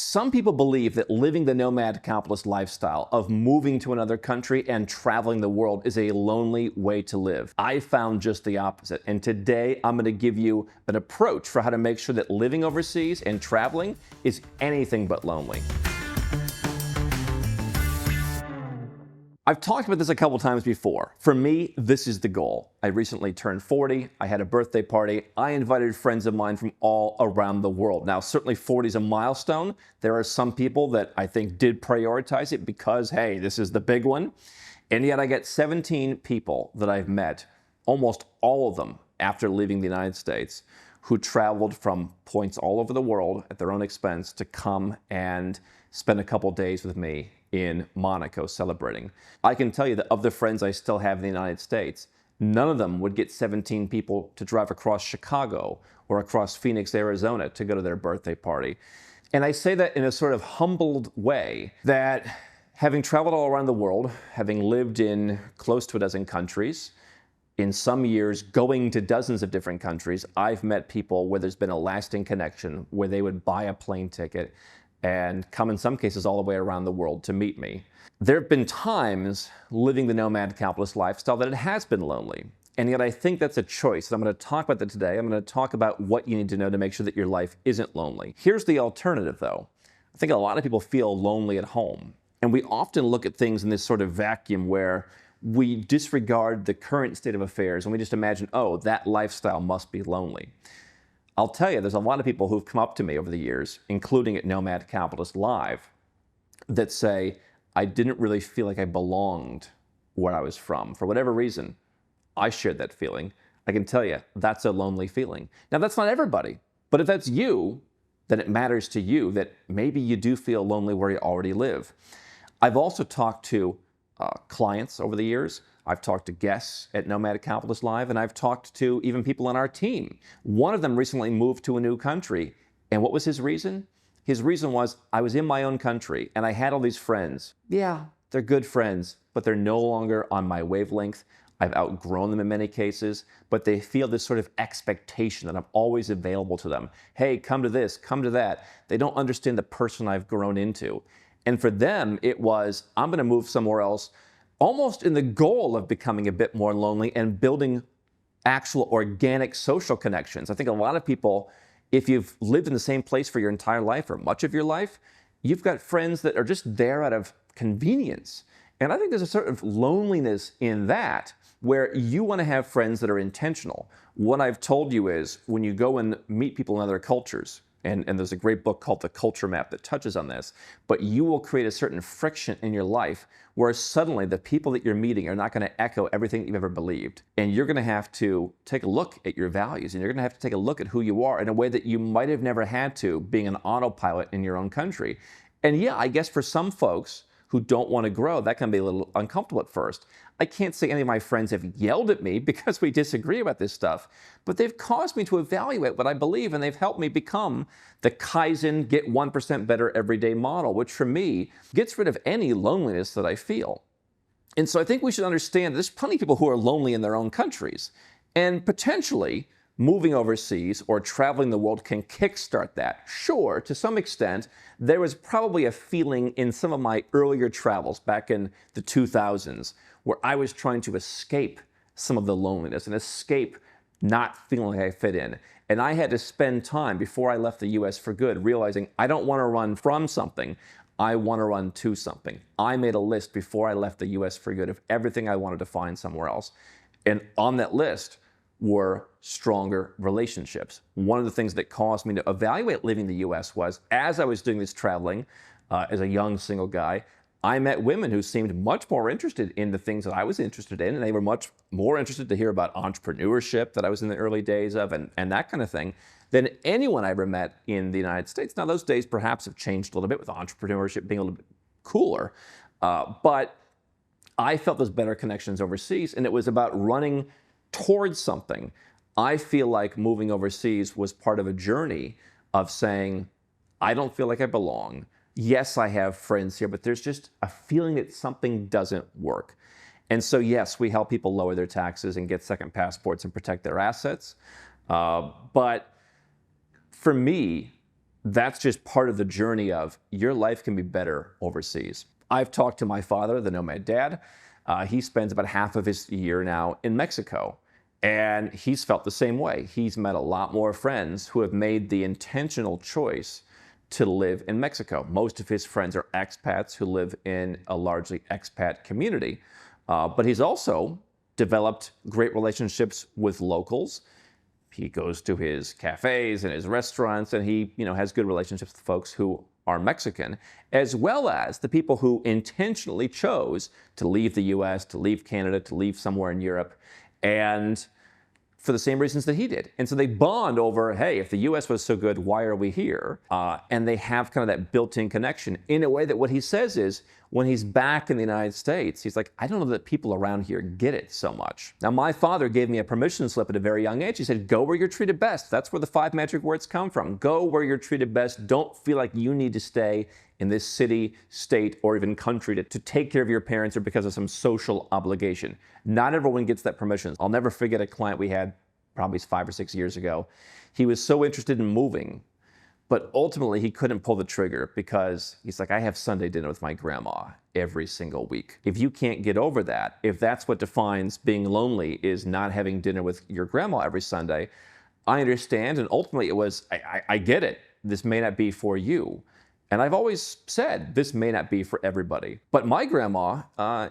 Some people believe that living the nomad capitalist lifestyle of moving to another country and traveling the world is a lonely way to live. I found just the opposite, and today I'm going to give you an approach for how to make sure that living overseas and traveling is anything but lonely. I've talked about this a couple times before. For me, this is the goal. I recently turned 40. I had a birthday party. I invited friends of mine from all around the world. Now, certainly 40 is a milestone. There are some people that I think did prioritize it because, hey, this is the big one. And yet I get 17 people that I've met, almost all of them after leaving the United States, who traveled from points all over the world at their own expense to come and spend a couple days with me in Monaco celebrating. I can tell you that of the friends I still have in the United States, none of them would get 17 people to drive across Chicago or across Phoenix, Arizona to go to their birthday party. And I say that in a sort of humbled way that having traveled all around the world, having lived in close to a dozen countries, in some years going to dozens of different countries, I've met people where there's been a lasting connection, where they would buy a plane ticket and come in some cases all the way around the world to meet me. There have been times living the nomad capitalist lifestyle that it has been lonely. And yet I think that's a choice. And I'm going to talk about that today. I'm going to talk about what you need to know to make sure that your life isn't lonely. Here's the alternative though. I think a lot of people feel lonely at home. And we often look at things in this sort of vacuum where we disregard the current state of affairs and we just imagine, oh, that lifestyle must be lonely. I'll tell you, there's a lot of people who've come up to me over the years, including at Nomad Capitalist Live, that say, I didn't really feel like I belonged where I was from. For whatever reason, I shared that feeling. I can tell you, that's a lonely feeling. Now, that's not everybody, but if that's you, then it matters to you that maybe you do feel lonely where you already live. I've also talked to clients over the years. I've talked to guests at Nomad Capitalist Live, and I've talked to even people on our team. One of them recently moved to a new country. And what was his reason? His reason was, I was in my own country and I had all these friends. Yeah, they're good friends, but they're no longer on my wavelength. I've outgrown them in many cases, but they feel this sort of expectation that I'm always available to them. Hey, come to this, come to that. They don't understand the person I've grown into. And for them, it was, I'm going to move somewhere else, almost in the goal of becoming a bit more lonely and building actual organic social connections. I think a lot of people, if you've lived in the same place for your entire life or much of your life, you've got friends that are just there out of convenience. And I think there's a sort of loneliness in that where you want to have friends that are intentional. What I've told you is when you go and meet people in other cultures, and there's a great book called The Culture Map that touches on this, but you will create a certain friction in your life where suddenly the people that you're meeting are not going to echo everything you've ever believed. And you're going to have to take a look at your values, and you're going to have to take a look at who you are in a way that you might have never had to being an autopilot in your own country. And yeah, I guess for some folks who don't want to grow, that can be a little uncomfortable at first. I can't say any of my friends have yelled at me because we disagree about this stuff, but they've caused me to evaluate what I believe, and they've helped me become the Kaizen, get 1% better everyday model, which for me gets rid of any loneliness that I feel. And so I think we should understand there's plenty of people who are lonely in their own countries, and potentially moving overseas or traveling the world can kickstart that. Sure, to some extent, there was probably a feeling in some of my earlier travels back in the 2000s where I was trying to escape some of the loneliness and escape not feeling like I fit in. And I had to spend time before I left the US for good realizing I don't want to run from something. I want to run to something. I made a list before I left the US for good of everything I wanted to find somewhere else. And on that list were stronger relationships. One of the things that caused me to evaluate leaving the US was, as I was doing this traveling as a young single guy, I met women who seemed much more interested in the things that I was interested in, and they were much more interested to hear about entrepreneurship that I was in the early days of and that kind of thing than anyone I ever met in the United States. Now, those days perhaps have changed a little bit with entrepreneurship being a little bit cooler, but I felt those better connections overseas, and it was about running towards something. I feel like moving overseas was part of a journey of saying, I don't feel like I belong. Yes, I have friends here, but there's just a feeling that something doesn't work. And so, yes, we help people lower their taxes and get second passports and protect their assets. But for me, that's just part of the journey of your life can be better overseas. I've talked to my father, the Nomad Dad. He spends about half of his year now in Mexico. And he's felt the same way. He's met a lot more friends who have made the intentional choice to live in Mexico. Most of his friends are expats who live in a largely expat community. But he's also developed great relationships with locals. He goes to his cafes and his restaurants, and he, has good relationships with folks who are Mexican, as well as the people who intentionally chose to leave the US, to leave Canada, to leave somewhere in Europe, and for the same reasons that he did. And so they bond over, hey, if the US was so good, why are we here? And they have kind of that built-in connection in a way that what he says is, when he's back in the United States, he's like, I don't know that people around here get it so much. Now, my father gave me a permission slip at a very young age. He said, go where you're treated best. That's where the 5 magic words come from. Go where you're treated best. Don't feel like you need to stay in this city, state, or even country to take care of your parents or because of some social obligation. Not everyone gets that permission. I'll never forget a client we had probably 5 or 6 years ago. He was so interested in moving, but ultimately he couldn't pull the trigger because he's like, I have Sunday dinner with my grandma every single week. If you can't get over that, if that's what defines being lonely is not having dinner with your grandma every Sunday, I understand. And ultimately it was, I get it. This may not be for you. And I've always said, this may not be for everybody. But my grandma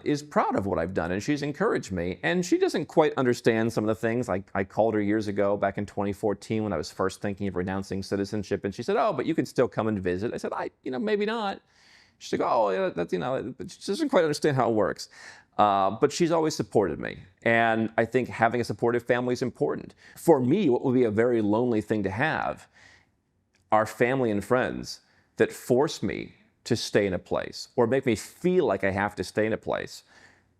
is proud of what I've done, and she's encouraged me. And she doesn't quite understand some of the things. I called her years ago, back in 2014, when I was first thinking of renouncing citizenship. And she said, oh, but you can still come and visit. I said, maybe not. She's like, oh, yeah, that's, but she doesn't quite understand how it works. But she's always supported me. And I think having a supportive family is important. For me, what would be a very lonely thing to have are family and friends that force me to stay in a place or make me feel like I have to stay in a place,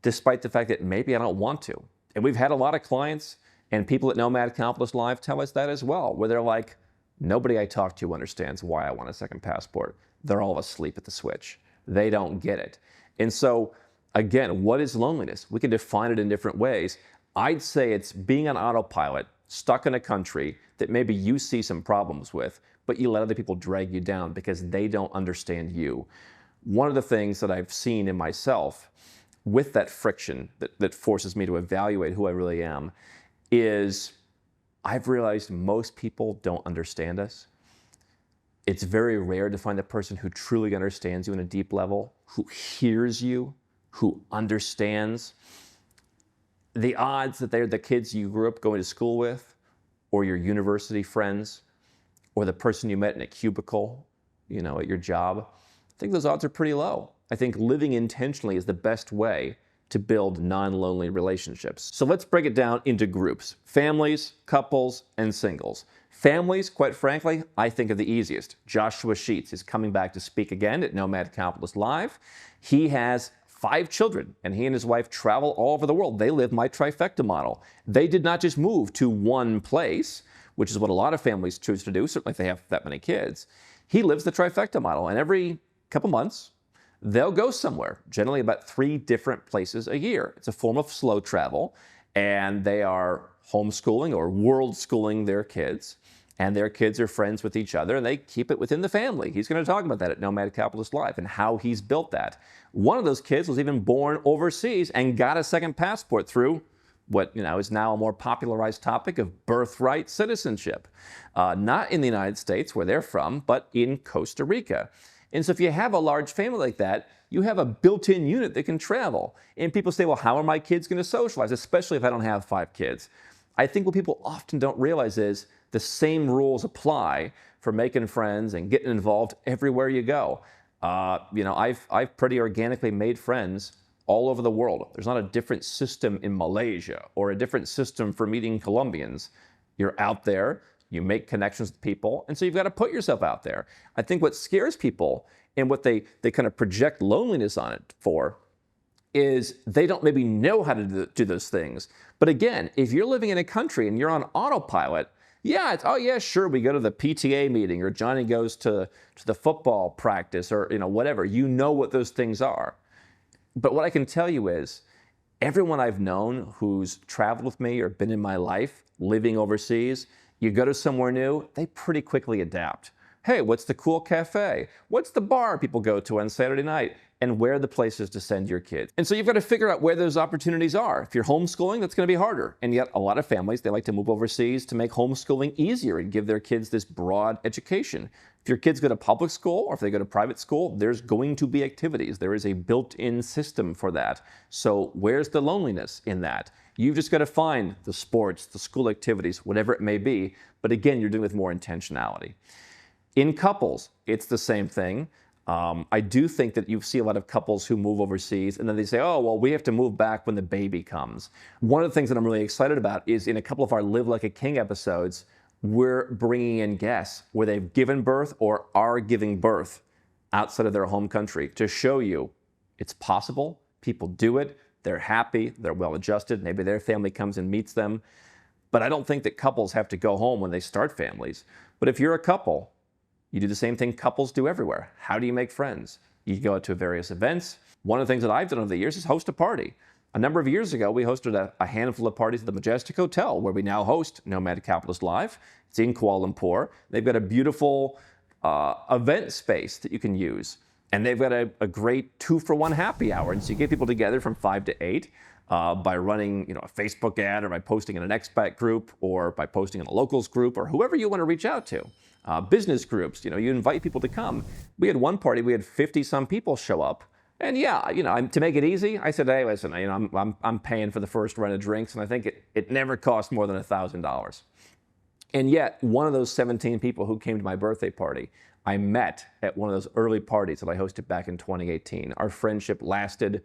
despite the fact that maybe I don't want to. And we've had a lot of clients and people at Nomad Capitalist Live tell us that as well, where they're like, nobody I talk to understands why I want a second passport. They're all asleep at the switch. They don't get it. And so, again, what is loneliness? We can define it in different ways. I'd say it's being on autopilot, stuck in a country that maybe you see some problems with, but you let other people drag you down because they don't understand you. One of the things that I've seen in myself with that friction that forces me to evaluate who I really am is I've realized most people don't understand us. It's very rare to find a person who truly understands you on a deep level, who hears you, who understands. The odds that they're the kids you grew up going to school with, or your university friends, or the person you met in a cubicle, at your job, I think those odds are pretty low. I think living intentionally is the best way to build non-lonely relationships. So let's break it down into groups: families, couples, and singles. Families, quite frankly, I think are the easiest. Joshua Sheets is coming back to speak again at Nomad Capitalist Live. He has 5 children, and he and his wife travel all over the world. They live my trifecta model. They did not just move to one place, which is what a lot of families choose to do, certainly if they have that many kids. He lives the trifecta model, and every couple months, they'll go somewhere, generally about 3 different places a year. It's a form of slow travel, and they are homeschooling or world schooling their kids, and their kids are friends with each other, and they keep it within the family. He's going to talk about that at Nomad Capitalist Live and how he's built that. One of those kids was even born overseas and got a second passport through what is now a more popularized topic of birthright citizenship. Not in the United States, where they're from, but in Costa Rica. And so if you have a large family like that, you have a built-in unit that can travel. And people say, well, how are my kids going to socialize, especially if I don't have 5 kids? I think what people often don't realize is the same rules apply for making friends and getting involved everywhere you go. I've pretty organically made friends all over the world. There's not a different system in Malaysia or a different system for meeting Colombians. You're out there, you make connections with people, and so you've got to put yourself out there. I think what scares people and what they kind of project loneliness on it for is they don't maybe know how to do those things. But again, if you're living in a country and you're on autopilot, yeah, sure, we go to the PTA meeting, or Johnny goes to the football practice, or whatever. You know what those things are. But what I can tell you is, everyone I've known who's traveled with me or been in my life living overseas, you go to somewhere new, they pretty quickly adapt. Hey, what's the cool cafe? What's the bar people go to on Saturday night? And where are the places to send your kids? And so you've got to figure out where those opportunities are. If you're homeschooling, that's going to be harder. And yet a lot of families, they like to move overseas to make homeschooling easier and give their kids this broad education. If your kids go to public school or if they go to private school, there's going to be activities. There is a built-in system for that. So where's the loneliness in that? You've just got to find the sports, the school activities, whatever it may be. But again, you're doing it with more intentionality. In couples, it's the same thing. I do think that you see a lot of couples who move overseas and then they say, oh, well, we have to move back when the baby comes. One of the things that I'm really excited about is in a couple of our Live Like a King episodes, we're bringing in guests where they've given birth or are giving birth outside of their home country to show you it's possible. People do it. They're happy. They're well adjusted. Maybe their family comes and meets them. But I don't think that couples have to go home when they start families. But if you're a couple, you do the same thing couples do everywhere. How do you make friends? You go out to various events. One of the things that I've done over the years is host a party. A number of years ago, we hosted a handful of parties at the Majestic Hotel, where we now host Nomad Capitalist Live. It's in Kuala Lumpur. They've got a beautiful event space that you can use. And they've got a great 2-for-1 happy hour. And so you get people together from 5 to 8 by running a Facebook ad or by posting in an expat group or by posting in a locals group or whoever you want to reach out to. Business groups, you invite people to come. We had one party, we had 50-some people show up. And yeah, to make it easy, I said, hey, listen, I'm paying for the first run of drinks, and I think it never cost more than $1,000. And yet, one of those 17 people who came to my birthday party, I met at one of those early parties that I hosted back in 2018. Our friendship lasted,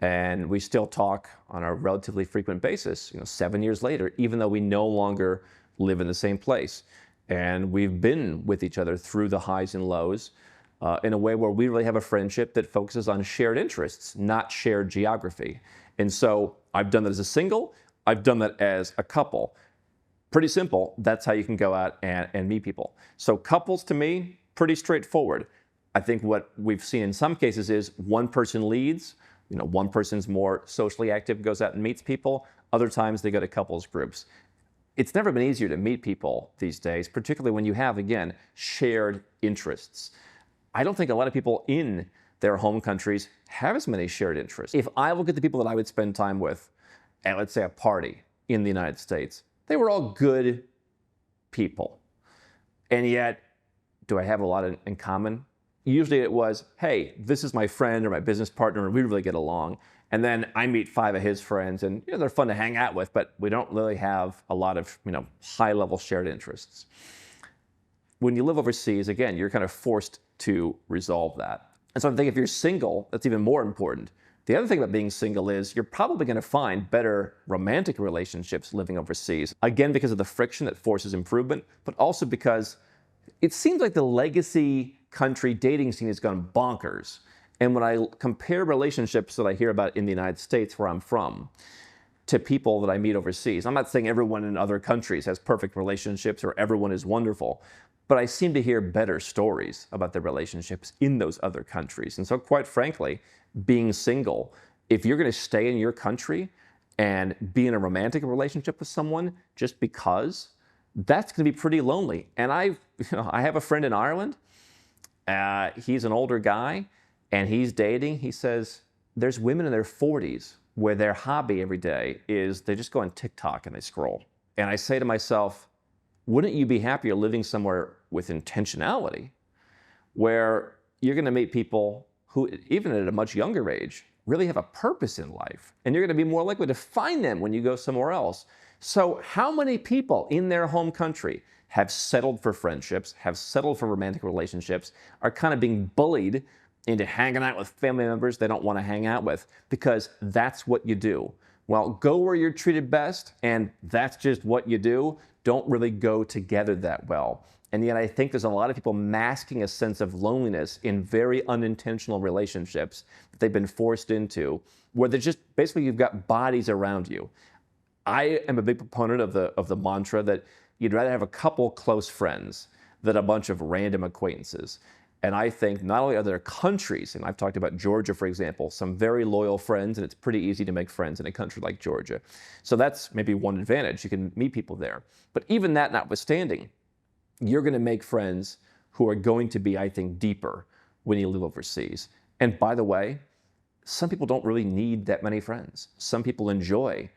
and we still talk on a relatively frequent basis, 7 years later, even though we no longer live in the same place. And we've been with each other through the highs and lows in a way where we really have a friendship that focuses on shared interests, not shared geography. And so I've done that as a single. I've done that as a couple. Pretty simple. That's how you can go out and meet people. So couples, to me, pretty straightforward. I think what we've seen in some cases is one person leads. One person's more socially active, goes out and meets people. Other times they go to couples groups. It's never been easier to meet people these days, particularly when you have, again, shared interests. I don't think a lot of people in their home countries have as many shared interests. If I look at the people that I would spend time with at, let's say, a party in the United States, they were all good people. And yet, do I have a lot in common? Usually it was, hey, this is my friend or my business partner, and we really get along. And then I meet 5 of his friends, and they're fun to hang out with, but we don't really have a lot of high-level shared interests. When you live overseas, again, you're kind of forced to resolve that. And so I think if you're single, that's even more important. The other thing about being single is you're probably going to find better romantic relationships living overseas. Again, because of the friction that forces improvement, but also because it seems like the legacy country dating scene has gone bonkers. And when I compare relationships that I hear about in the United States, where I'm from, to people that I meet overseas, I'm not saying everyone in other countries has perfect relationships or everyone is wonderful, but I seem to hear better stories about the relationships in those other countries. And so quite frankly, being single, if you're going to stay in your country and be in a romantic relationship with someone just because, that's going to be pretty lonely. And I have a friend in Ireland. He's an older guy. And he's dating. He says there's women in their 40s where their hobby every day is they just go on TikTok and they scroll. And I say to myself, wouldn't you be happier living somewhere with intentionality where you're going to meet people who, even at a much younger age, really have a purpose in life? And you're going to be more likely to find them when you go somewhere else. So how many people in their home country have settled for friendships, have settled for romantic relationships, are kind of being bullied into hanging out with family members they don't want to hang out with because that's what you do? Well, go where you're treated best, and that's just what you do. Don't really go together that well. And yet I think there's a lot of people masking a sense of loneliness in very unintentional relationships that they've been forced into, where they're just, basically you've got bodies around you. I am a big proponent of the mantra that you'd rather have a couple close friends than a bunch of random acquaintances. And I think not only are there countries, and I've talked about Georgia, for example, some very loyal friends, and it's pretty easy to make friends in a country like Georgia. So that's maybe one advantage. You can meet people there. But even that notwithstanding, you're going to make friends who are going to be, I think, deeper when you live overseas. And by the way, some people don't really need that many friends. Some people enjoy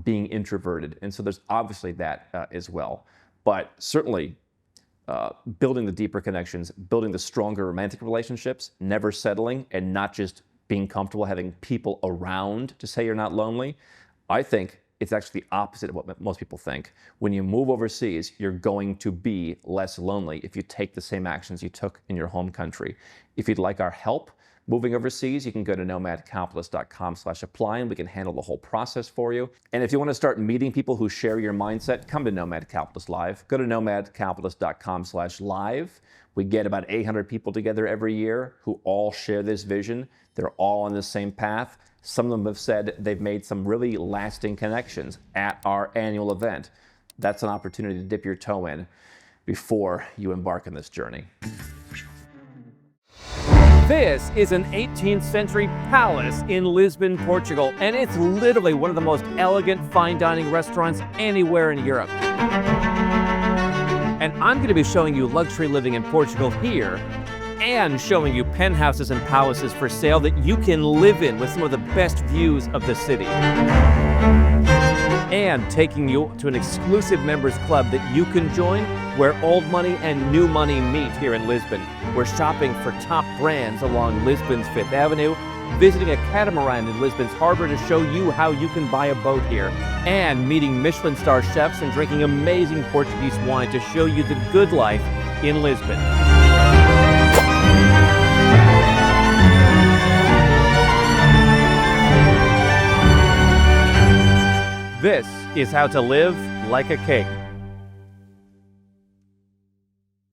being introverted. And so there's obviously that as well. But certainly, building the deeper connections, building the stronger romantic relationships, never settling, and not just being comfortable having people around to say you're not lonely, I think it's actually the opposite of what most people think. When you move overseas, you're going to be less lonely if you take the same actions you took in your home country. If you'd like our help moving overseas, you can go to nomadcapitalist.com/apply and we can handle the whole process for you. And if you want to start meeting people who share your mindset, come to Nomad Capitalist Live. Go to nomadcapitalist.com/live. We get about 800 people together every year who all share this vision. They're all on the same path. Some of them have said they've made some really lasting connections at our annual event. That's an opportunity to dip your toe in before you embark on this journey. This is an 18th century palace in Lisbon, Portugal, and it's literally one of the most elegant fine dining restaurants anywhere in Europe. And I'm going to be showing you luxury living in Portugal here, and showing you penthouses and palaces for sale that you can live in with some of the best views of the city. And taking you to an exclusive members club that you can join, where old money and new money meet here in Lisbon. We're shopping for top brands along Lisbon's 5th Avenue, visiting a catamaran in Lisbon's harbor to show you how you can buy a boat here, and meeting Michelin star chefs and drinking amazing Portuguese wine to show you the good life in Lisbon. This is how to live like a king.